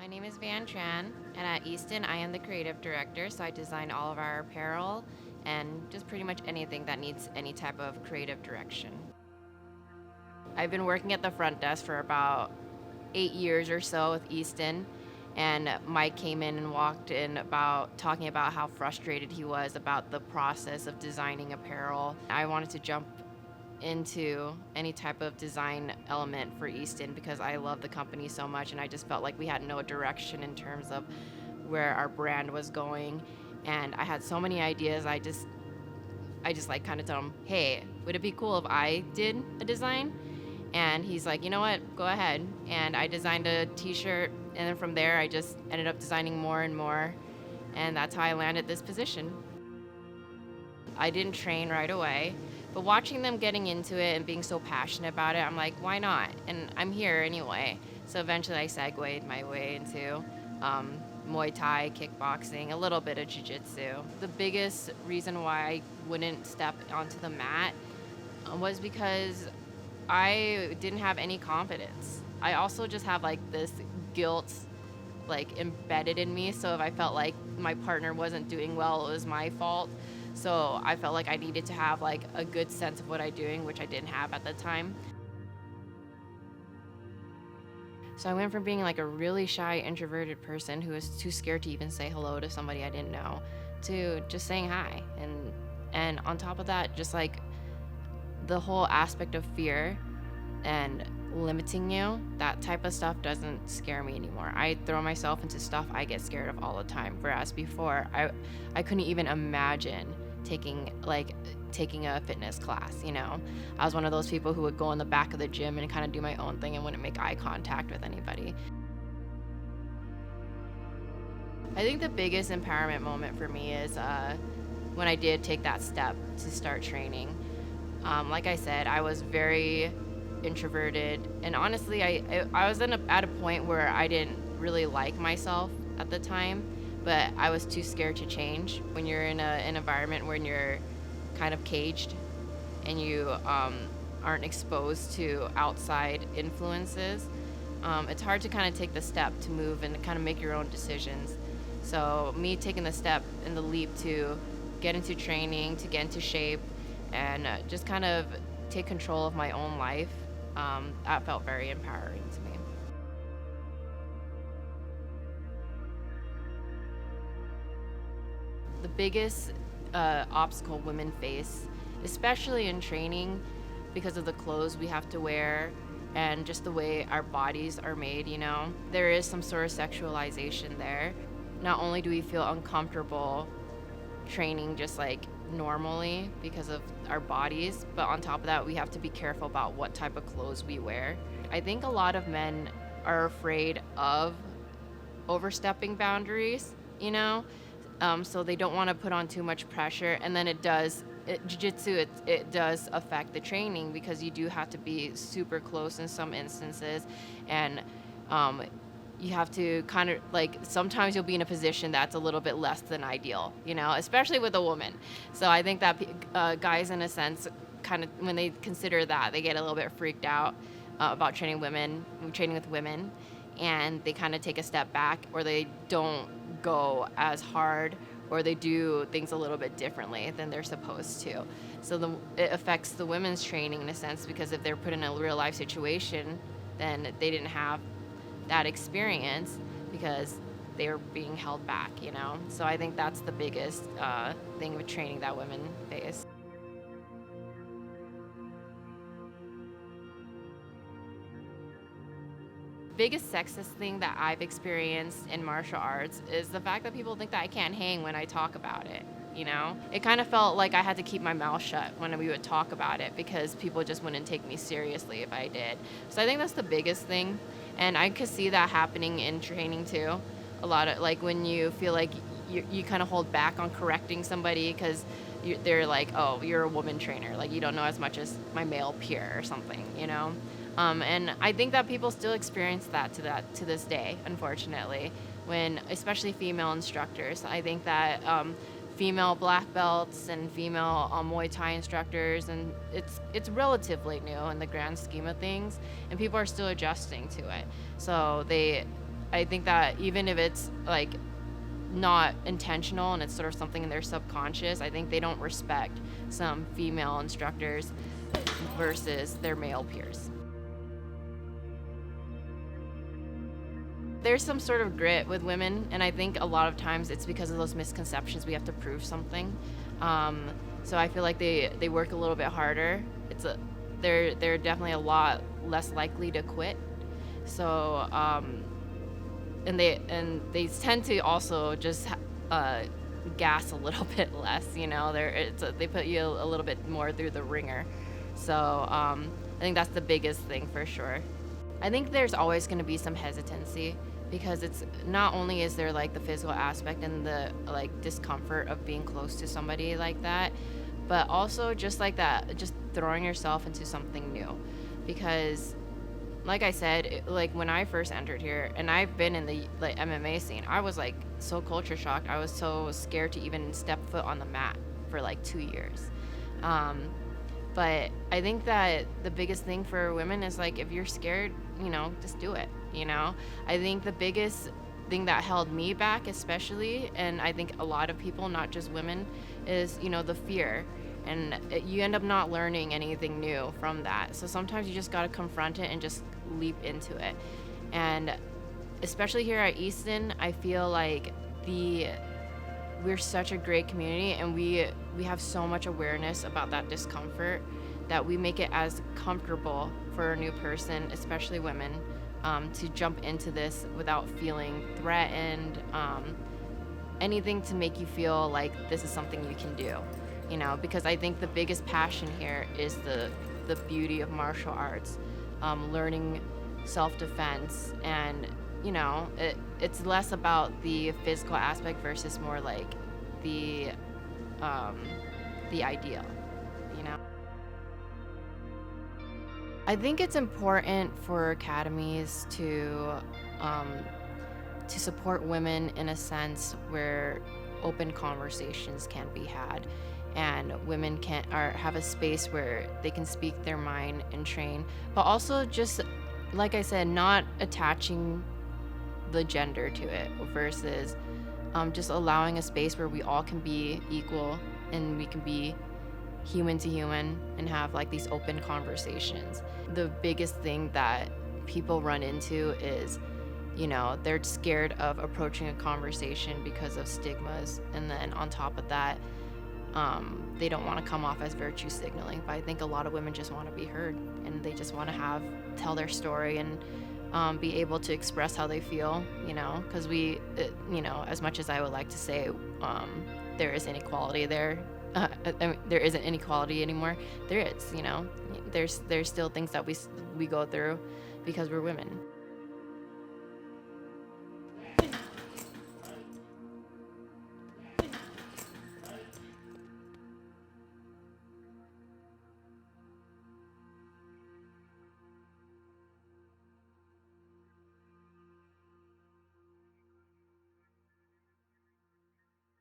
My name is Tran, and at Easton, I am the creative director, so I design all of our apparel and just pretty much anything that needs any type of creative direction. I've been working at the front desk for about 8 years or so with Easton, and Mike came in and walked in about talking about how frustrated he was about the process of designing apparel. I wanted to jump into any type of design element for Easton because I love the company so much, and I just felt like we had no direction in terms of where our brand was going. And I had so many ideas. I just like kind of told him, hey, would it be cool if I did a design? And he's like, you know what, go ahead. And I designed a t-shirt, and then from there I just ended up designing more and more, and that's how I landed this position. I didn't train right away, but watching them getting into it and being so passionate about it, I'm like, why not? And I'm here anyway. So eventually I segued my way into Muay Thai, kickboxing, a little bit of jiu-jitsu. The biggest reason why I wouldn't step onto the mat was because I didn't have any confidence. I also just have like this guilt like embedded in me. So if I felt like my partner wasn't doing well, it was my fault. So I felt like I needed to have like a good sense of what I'm doing, which I didn't have at the time. So I went from being like a really shy, introverted person who was too scared to even say hello to somebody I didn't know, to just saying hi. And on top of that, just like the whole aspect of fear and limiting you, that type of stuff doesn't scare me anymore. I throw myself into stuff I get scared of all the time. Whereas before, I couldn't even imagine taking a fitness class, you know? I was one of those people who would go in the back of the gym and kind of do my own thing and wouldn't make eye contact with anybody. I think the biggest empowerment moment for me is when I did take that step to start training. Like I said, I was very introverted, and honestly, I was at a point where I didn't really like myself at the time, but I was too scared to change. When you're in an environment where you're kind of caged and you aren't exposed to outside influences, it's hard to kind of take the step to move and kind of make your own decisions. So me taking the step and the leap to get into training, to get into shape, and just kind of take control of my own life, that felt very empowering to me. The biggest obstacle women face, especially in training, because of the clothes we have to wear and just the way our bodies are made, you know, there is some sort of sexualization there. Not only do we feel uncomfortable training just like normally because of our bodies, but on top of that, we have to be careful about what type of clothes we wear. I think a lot of men are afraid of overstepping boundaries, you know, so they don't want to put on too much pressure, and then jiu-jitsu, it does affect the training because you do have to be super close in some instances, and you have to kind of like, sometimes you'll be in a position that's a little bit less than ideal, you know, especially with a woman. So I think that guys, in a sense, kind of, when they consider that, they get a little bit freaked out about training with women, and they kind of take a step back, or they don't go as hard, or they do things a little bit differently than they're supposed to. So it affects the women's training in a sense, because if they're put in a real life situation, then they didn't have that experience because they were being held back, you know? So I think that's the biggest thing with training that women face. Biggest sexist thing that I've experienced in martial arts is the fact that people think that I can't hang when I talk about it, you know? It kind of felt like I had to keep my mouth shut when we would talk about it because people just wouldn't take me seriously if I did. So I think that's the biggest thing. And I could see that happening in training too. A lot of, like, when you feel like you kind of hold back on correcting somebody because they're like, oh, you're a woman trainer. Like, you don't know as much as my male peer or something, you know? And I think that people still experience that to this day, unfortunately, when, especially female instructors. I think that female black belts and female Muay Thai instructors, and it's relatively new in the grand scheme of things, and people are still adjusting to it. So they I think that even if it's like not intentional and it's sort of something in their subconscious, I think they don't respect some female instructors versus their male peers. There's some sort of grit with women, and I think a lot of times it's because of those misconceptions. We have to prove something. So I feel like they work a little bit harder. They're definitely a lot less likely to quit. So and they tend to also just gas a little bit less. They put you a little bit more through the ringer. So I think that's the biggest thing for sure. I think there's always going to be some hesitancy, because it's not only is there like the physical aspect and the like discomfort of being close to somebody like that, but also just like that, just throwing yourself into something new. Because like I said, like when I first entered here, and I've been in the like MMA scene, I was like so culture shocked. I was so scared to even step foot on the mat for like 2 years. But I think that the biggest thing for women is like, if you're scared, just do it. I think the biggest thing that held me back, especially, and I think a lot of people, not just women, is, the fear. And you end up not learning anything new from that. So sometimes you just got to confront it and just leap into it. And especially here at Easton, I feel like we're such a great community, and we have so much awareness about that discomfort that we make it as comfortable for a new person, especially women, to jump into this without feeling threatened, anything to make you feel like this is something you can do, because I think the biggest passion here is the beauty of martial arts, learning self-defense, and it's less about the physical aspect versus more like the ideal. I think it's important for academies to support women in a sense where open conversations can be had, and women have a space where they can speak their mind and train, but also just like I said, not attaching the gender to it, versus just allowing a space where we all can be equal and we can be human to human and have like these open conversations. The biggest thing that people run into is, they're scared of approaching a conversation because of stigmas, and then on top of that, they don't want to come off as virtue signaling. But I think a lot of women just want to be heard, and they just want to tell their story and be able to express how they feel, because as much as I would like to say there is inequality there, there isn't inequality anymore. There is, there's still things that we go through because we're women.